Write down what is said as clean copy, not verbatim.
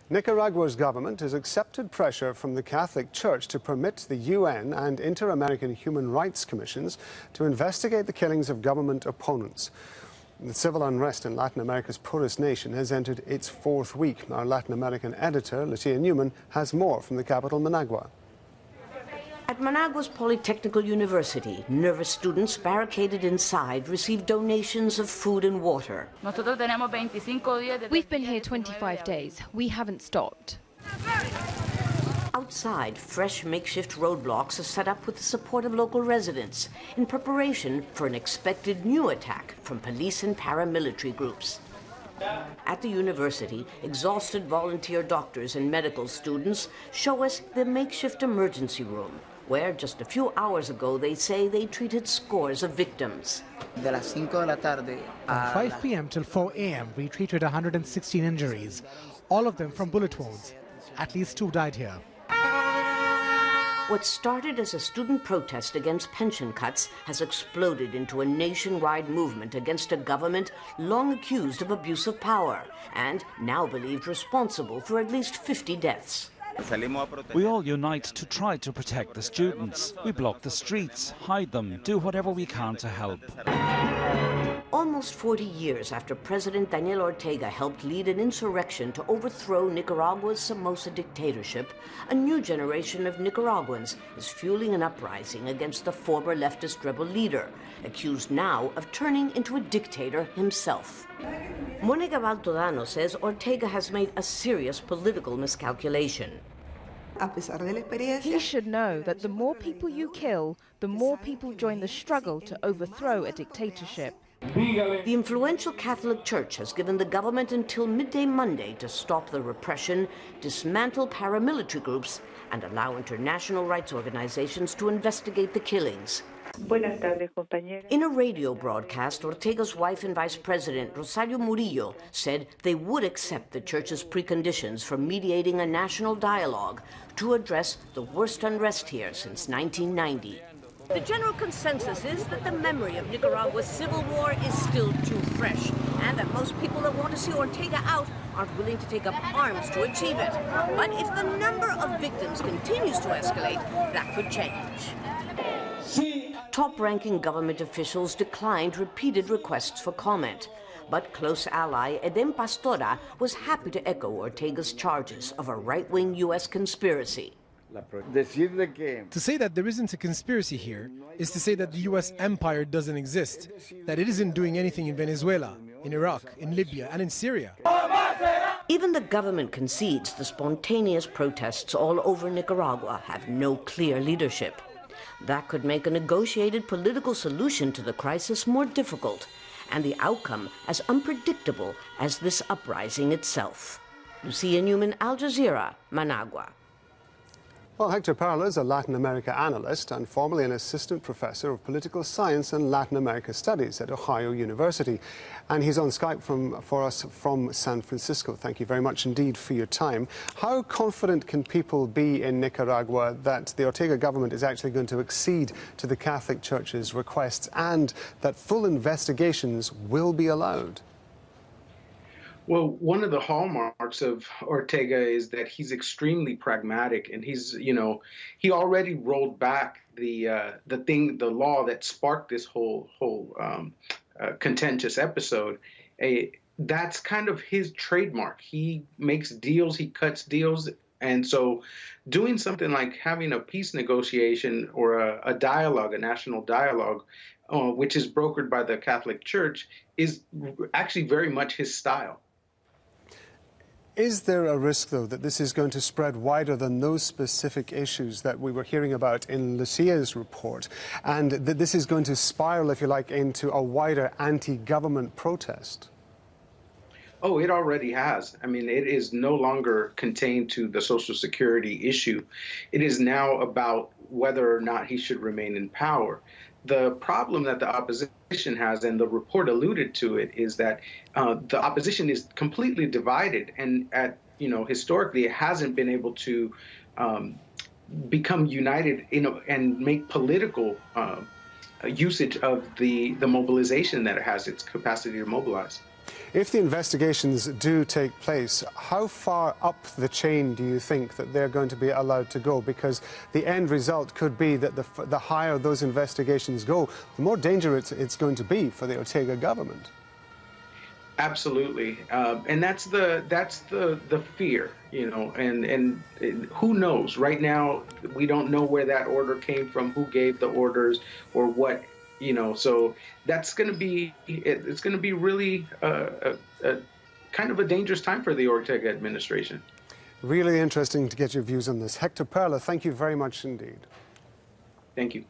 Nicaragua's government has accepted pressure from the Catholic Church to permit the UN and Inter-American Human Rights Commissions to investigate the killings of government opponents. The civil unrest in Latin America's poorest nation has entered its fourth week. Our Latin American editor, Lucia Newman, has more from the capital, Managua. At Managua's Polytechnical University, nervous students barricaded inside received donations of food and water. We've been here 25 days. We haven't stopped. Outside, fresh makeshift roadblocks are set up with the support of local residents in preparation for an expected new attack from police and paramilitary groups. At the university, exhausted volunteer doctors and medical students show us the makeshift emergency room, where just a few hours ago they say they treated scores of victims. From 5 p.m. till 4 a.m. we treated 116 injuries, all of them from bullet wounds. At least 2 died here. What started as a student protest against pension cuts has exploded into a nationwide movement against a government long accused of abuse of power and now believed responsible for at least 50 deaths. We all unite to try to protect the students. We block the streets, hide them, do whatever we can to help. Almost 40 years after President Daniel Ortega helped lead an insurrection to overthrow Nicaragua's Somoza dictatorship, a new generation of Nicaraguans is fueling an uprising against the former leftist rebel leader, accused now of turning into a dictator himself. Mónica Baltodano says Ortega has made a serious political miscalculation. He should know that the more people you kill, the more people join the struggle to overthrow a dictatorship. The influential Catholic Church has given the government until midday Monday to stop the repression, dismantle paramilitary groups, and allow international rights organizations to investigate the killings. In a radio broadcast, Ortega's wife and vice president, Rosario Murillo, said they would accept the church's preconditions for mediating a national dialogue to address the worst unrest here since 1990. The general consensus is that the memory of Nicaragua's civil war is still too fresh, and that most people that want to see Ortega out aren't willing to take up arms to achieve it. But if the number of victims continues to escalate, that could change. Top-ranking government officials declined repeated requests for comment, but close ally Edén Pastora was happy to echo Ortega's charges of a right-wing U.S. conspiracy. To say that there isn't a conspiracy here is to say that the U.S. empire doesn't exist, that it isn't doing anything in Venezuela, in Iraq, in Libya, and in Syria. Even the government concedes the spontaneous protests all over Nicaragua have no clear leadership. That could make a negotiated political solution to the crisis more difficult, and the outcome as unpredictable as this uprising itself. Lucia Newman, Al Jazeera, Managua. Well, Hector Perla is a Latin America analyst and formerly an assistant professor of political science and Latin America studies at Ohio University. And he's on Skype for us from San Francisco. Thank you very much indeed for your time. How confident can people be in Nicaragua that the Ortega government is actually going to accede to the Catholic Church's requests and that full investigations will be allowed? Well, one of the hallmarks of Ortega is that he's extremely pragmatic, and he already rolled back the law that sparked this whole contentious episode. That's kind of his trademark. He makes deals, he cuts deals, and so doing something like having a peace negotiation or a dialogue, a national dialogue, which is brokered by the Catholic Church, is actually very much his style. Is there a risk, though, that this is going to spread wider than those specific issues that we were hearing about in Lucia's report, and that this is going to spiral, if you like, into a wider anti-government protest? Oh, it already has. I mean, it is no longer contained to the Social Security issue. It is now about whether or not he should remain in power. The problem that the opposition has, and the report alluded to it, is that the opposition is completely divided, and historically it hasn't been able to become united and make political usage of the mobilization that it has, its capacity to mobilize. If the investigations do take place, how far up the chain do you think that they're going to be allowed to go? Because the end result could be that the higher those investigations go, the more dangerous it's going to be for the Ortega government. Absolutely, and that's the fear, you know, and who knows? Right now, we don't know where that order came from, who gave the orders, or what, you know. So that's going to be it's going to be really a kind of a dangerous time for the Ortega administration. Really interesting to get your views on this. Hector Perla, thank you very much indeed. Thank you.